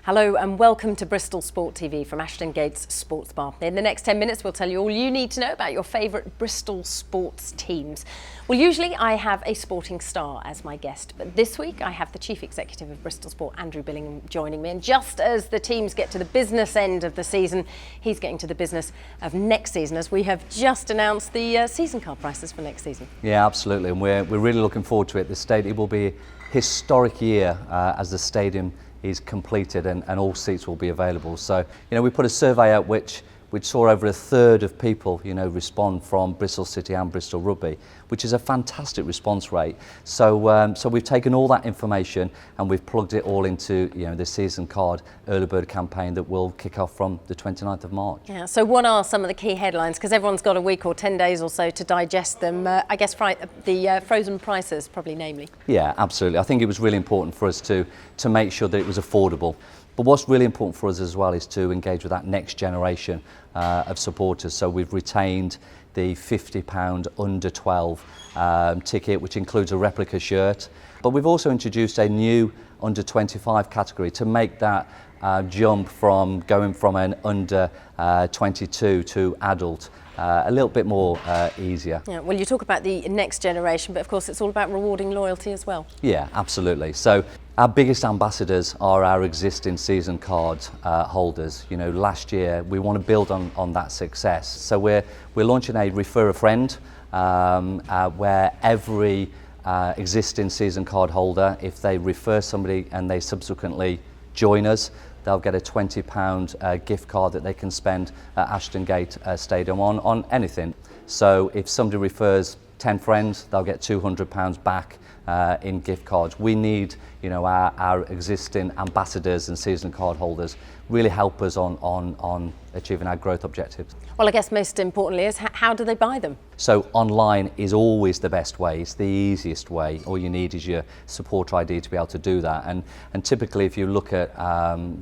Hello and welcome to Bristol Sport TV from Ashton Gate's Sports Bar. In the next 10 minutes we'll tell you all you need to know about your favourite Bristol sports teams. Well, usually I have a sporting star as my guest, but this week I have the Chief Executive of Bristol Sport, Andrew Billingham, joining me. And just as the teams get to the business end of the season, he's getting to the business of next season, as we have just announced the season card prices for next season. Yeah, absolutely, and we're really looking forward to it. The stadium will be a historic year as the stadium is completed and all seats will be available. So, we put a survey out which saw over a third of people, respond from Bristol City and Bristol Rugby, which is a fantastic response rate. So, so we've taken all that information and we've plugged it all into, the season card early bird campaign that will kick off from the 29th of March. Yeah. So, what are some of the key headlines? Because everyone's got a week or 10 days or so to digest them. I guess the frozen prices, probably, namely. Yeah, absolutely. I think it was really important for us to make sure that it was affordable. But what's really important for us as well is to engage with that next generation of supporters. So we've retained the £50 under 12 ticket, which includes a replica shirt. But we've also introduced a new under 25 category to make that jump from going from an under 22 to adult a little bit more easier. Yeah, well, you talk about the next generation, but of course it's all about rewarding loyalty as well. Yeah, absolutely. So our biggest ambassadors are our existing season card holders. Last year we want to build on that success. So we're launching a refer a friend where every existing season card holder, if they refer somebody and they subsequently join us, they'll get a £20 gift card that they can spend at Ashton Gate Stadium on anything. So if somebody refers 10 friends, they'll get £200 back in gift cards. We need, our existing ambassadors and season card holders really help us on achieving our growth objectives. Well, I guess most importantly is how do they buy them? So online is always the best way. It's the easiest way. All you need is your supporter ID to be able to do that. And typically, if you look at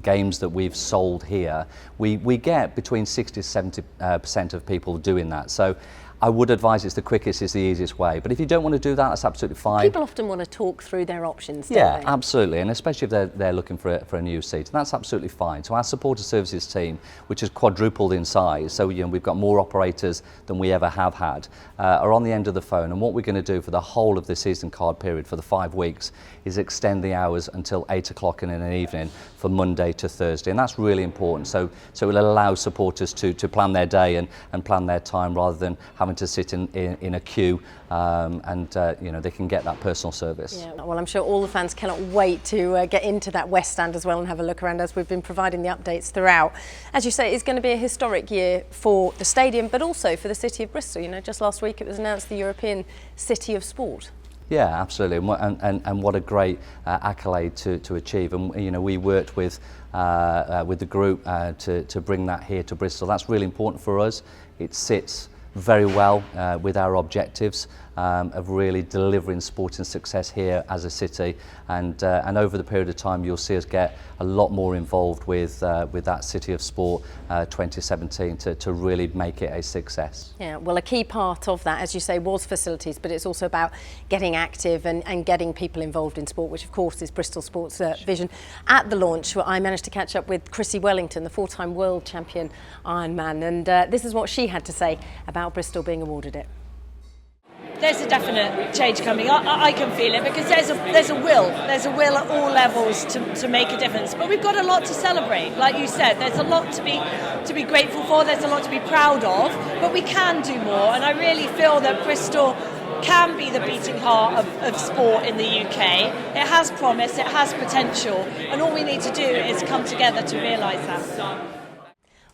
games that we've sold here, we get between 60 to 70% of people doing that. So I would advise it's the quickest, it's the easiest way. But if you don't want to do that, that's absolutely fine. People often want to talk through their options, don't yeah, they? Absolutely, and especially if they're looking for a new seat, and that's absolutely fine. So our supporter services team, which has quadrupled in size, so we've got more operators than we ever have had, are on the end of the phone. And what we're going to do for the whole of the season card period, for the 5 weeks, is extend the hours until 8 o'clock in an evening for Monday to Thursday, and that's really important. So it will allow supporters to plan their day and plan their time rather than having to sit in a queue, and they can get that personal service. Yeah, well, I'm sure all the fans cannot wait to get into that West Stand as well and have a look around, as we've been providing the updates throughout. As you say, it's going to be a historic year for the stadium, but also for the city of Bristol. Just last week it was announced the European City of Sport. Yeah, absolutely, and what a great accolade to achieve. And we worked with the group to bring that here to Bristol. That's really important for us. It sits very well with our objectives of really delivering sporting success here as a city, and over the period of time you'll see us get a lot more involved with that City of Sport 2017 to really make it a success. Yeah, well, a key part of that, as you say, was facilities, but it's also about getting active and getting people involved in sport, which of course is Bristol Sport's vision. At the launch, I managed to catch up with Chrissie Wellington, the 4-time world champion Ironman, and this is what she had to say about Bristol being awarded it. There's a definite change coming. I can feel it, because there's a will at all levels to make a difference. But we've got a lot to celebrate. Like you said, there's a lot to be grateful for. There's a lot to be proud of. But we can do more, and I really feel that Bristol can be the beating heart of sport in the UK. It has promise, it has potential, and all we need to do is come together to realise that.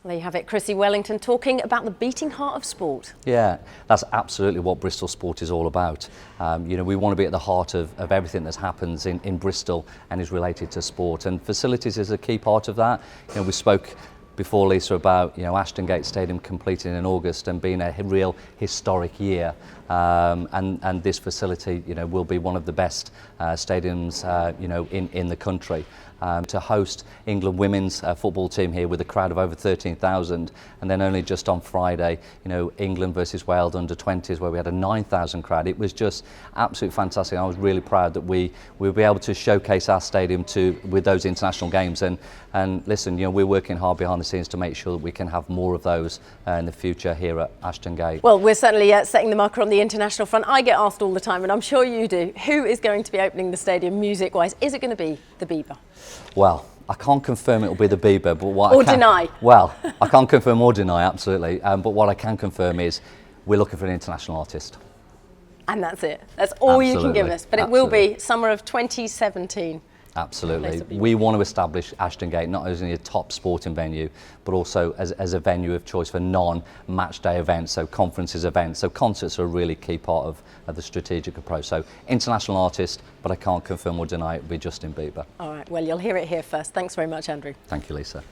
Well, there you have it, Chrissie Wellington talking about the beating heart of sport. Yeah, that's absolutely what Bristol Sport is all about. We want to be at the heart of everything that happens in Bristol and is related to sport, and facilities is a key part of that. We spoke before, Lisa, about Ashton Gate Stadium completing in August and being a real historic year, and this facility will be one of the best stadiums in the country. To host England women's football team here with a crowd of over 13,000, and then only just on Friday, England versus Wales under 20s where we had a 9,000 crowd. It was just absolutely fantastic. I was really proud that we will be able to showcase our stadium with those international games, and listen, we're working hard behind the scenes to make sure that we can have more of those in the future here at Ashton Gate. Well, we're certainly setting the marker on the international front. I get asked all the time, and I'm sure you do, who is going to be opening the stadium music-wise? Is it going to be the Bieber? Well, I can't confirm it will be the Bieber, but what or I can, deny. Well, I can't confirm or deny, absolutely. But what I can confirm is we're looking for an international artist. And that's it. That's all Absolutely. You can give us. But it will be summer of 2017. Absolutely. We want to establish Ashton Gate not only a top sporting venue, but also as a venue of choice for non-match day events, so conferences events. So concerts are a really key part of the strategic approach. So international artist, but I can't confirm or deny it will be Justin Bieber. All right, well, you'll hear it here first. Thanks very much, Andrew. Thank you, Lisa.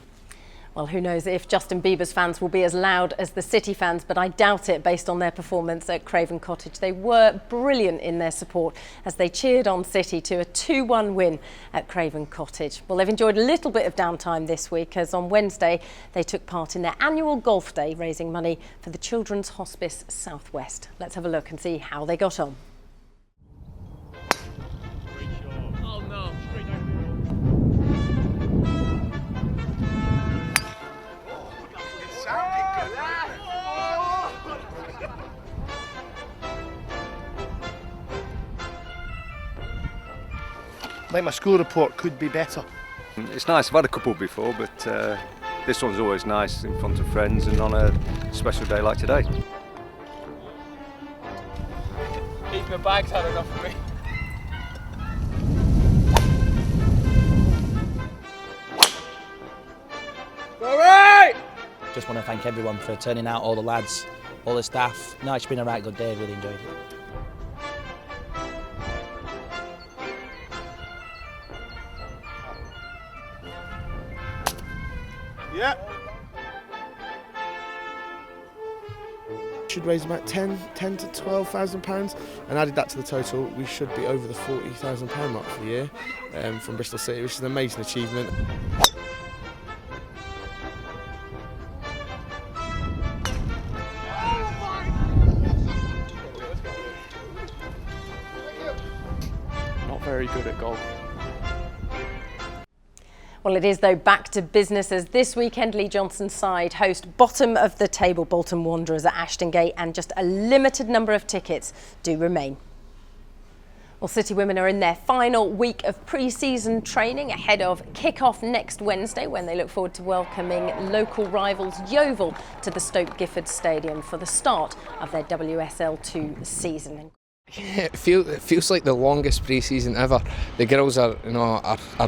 Well, who knows if Justin Bieber's fans will be as loud as the City fans, but I doubt it based on their performance at Craven Cottage. They were brilliant in their support as they cheered on City to a 2-1 win at Craven Cottage. Well, they've enjoyed a little bit of downtime this week as on Wednesday they took part in their annual golf day, raising money for the Children's Hospice South West. Let's have a look and see how they got on. Oh no. I think my score report could be better. It's nice, I've had a couple before, but this one's always nice in front of friends and on a special day like today. Even the bag's had enough of me. All right! Just want to thank everyone for turning out, all the lads, all the staff. No, it's been a right good day, really enjoyed it. Yeah. Should raise about 10 to 12,000 pounds, and added that to the total, we should be over the 40,000 pound mark for the year from Bristol City, which is an amazing achievement. Not very good at golf. Well, it is, though, back to business as this weekend Lee Johnson's side host bottom of the table Bolton Wanderers at Ashton Gate, and just a limited number of tickets do remain. Well, City women are in their final week of pre-season training ahead of kick-off next Wednesday, when they look forward to welcoming local rivals Yeovil to the Stoke Gifford Stadium for the start of their WSL2 season. Yeah, it feels like the longest pre-season ever. The girls are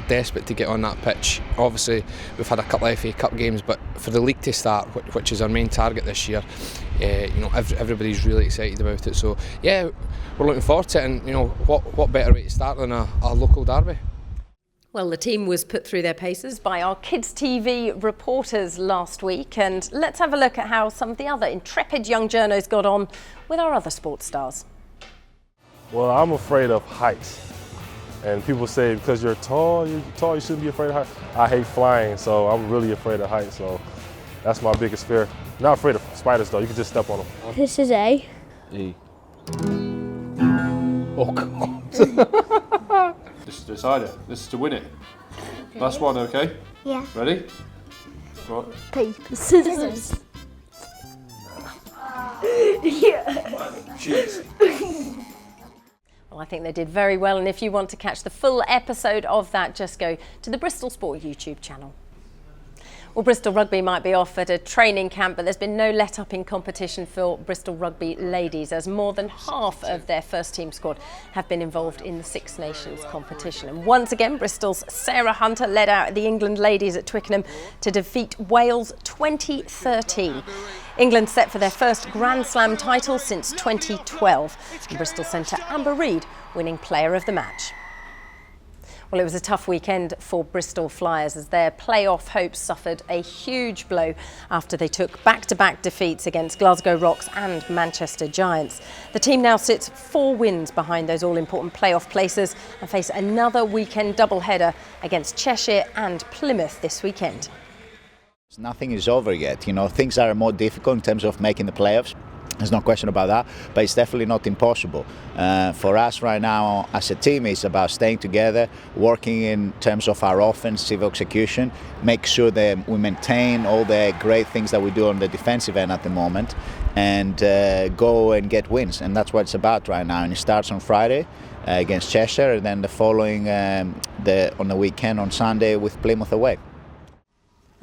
desperate to get on that pitch. Obviously, we've had a couple of FA Cup games, but for the league to start, which is our main target this year, everybody's really excited about it. So yeah, we're looking forward to it, and what better way to start than a local derby. Well, the team was put through their paces by our Kids TV reporters last week, and let's have a look at how some of the other intrepid young journos got on with our other sports stars. Well, I'm afraid of heights, and people say because you're tall, you shouldn't be afraid of heights. I hate flying, so I'm really afraid of heights, so that's my biggest fear. Not afraid of spiders, though. You can just step on them. This is A. E. Oh, God. This is to decide it. This is to win it. Last one, okay? Yeah. Ready? Right. Paper, scissors. Yeah. Cheers. Well, I think they did very well, and if you want to catch the full episode of that, just go to the Bristol Sport YouTube channel. Well, Bristol Rugby might be off at a training camp, but there's been no let-up in competition for Bristol Rugby Ladies, as more than half of their first team squad have been involved in the Six Nations competition. And once again, Bristol's Sarah Hunter led out the England Ladies at Twickenham to defeat Wales 2013. England set for their first Grand Slam title since 2012, and Bristol centre Amber Reid winning Player of the Match. Well, it was a tough weekend for Bristol Flyers as their playoff hopes suffered a huge blow after they took back-to-back defeats against Glasgow Rocks and Manchester Giants. The team now sits 4 wins behind those all-important playoff places and face another weekend doubleheader against Cheshire and Plymouth this weekend. Nothing is over yet. You know, things are more difficult in terms of making the playoffs. There's no question about that, but it's definitely not impossible. For us right now as a team, it's about staying together, working in terms of our offensive execution, make sure that we maintain all the great things that we do on the defensive end at the moment, and go and get wins. And that's what it's about right now. And it starts on Friday against Cheshire, and then the following on the weekend on Sunday with Plymouth away.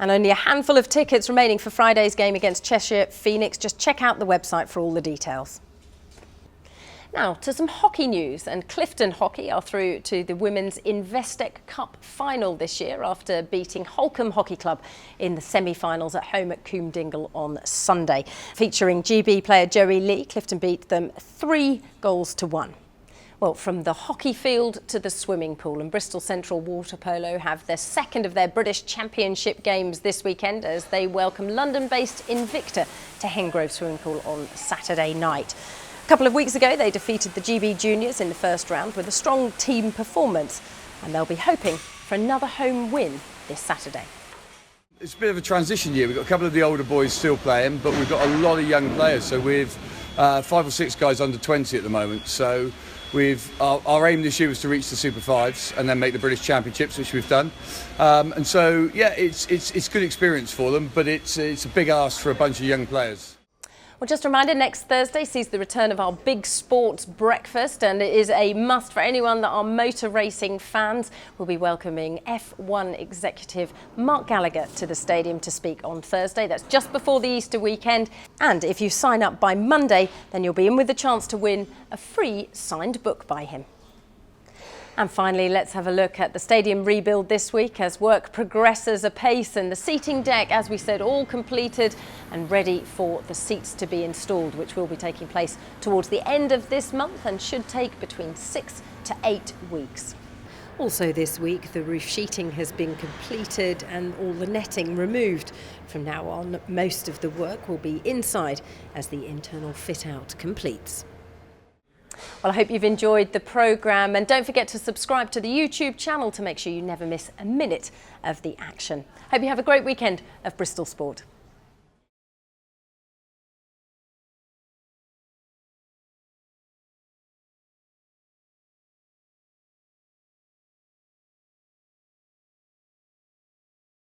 And only a handful of tickets remaining for Friday's game against Cheshire Phoenix. Just check out the website for all the details. Now to some hockey news, and Clifton Hockey are through to the Women's Investec Cup final this year after beating Holcombe Hockey Club in the semi-finals at home at Coombe Dingle on Sunday. Featuring GB player Joey Lee, Clifton beat them 3-1. Well, from the hockey field to the swimming pool, and Bristol Central Water Polo have their second of their British Championship games this weekend as they welcome London-based Invicta to Hengrove Swimming Pool on Saturday night. A couple of weeks ago, they defeated the GB Juniors in the first round with a strong team performance, and they'll be hoping for another home win this Saturday. It's a bit of a transition year. We've got a couple of the older boys still playing, but we've got a lot of young players. So we've 5 or 6 guys under 20 at the moment. So our aim this year was to reach the Super Fives and then make the British Championships, which we've done. And so, yeah, it's good experience for them, but it's a big ask for a bunch of young players. Well, just a reminder, next Thursday sees the return of our big sports breakfast, and it is a must for anyone that are motor racing fans. We'll be welcoming F1 executive Mark Gallagher to the stadium to speak on Thursday. That's just before the Easter weekend. And if you sign up by Monday, then you'll be in with the chance to win a free signed book by him. And finally, let's have a look at the stadium rebuild this week as work progresses apace, and the seating deck, as we said, all completed and ready for the seats to be installed, which will be taking place towards the end of this month and should take between 6 to 8 weeks. Also this week, the roof sheeting has been completed and all the netting removed. From now on, most of the work will be inside as the internal fit-out completes. Well, I hope you've enjoyed the programme, and don't forget to subscribe to the YouTube channel to make sure you never miss a minute of the action. Hope you have a great weekend of Bristol Sport.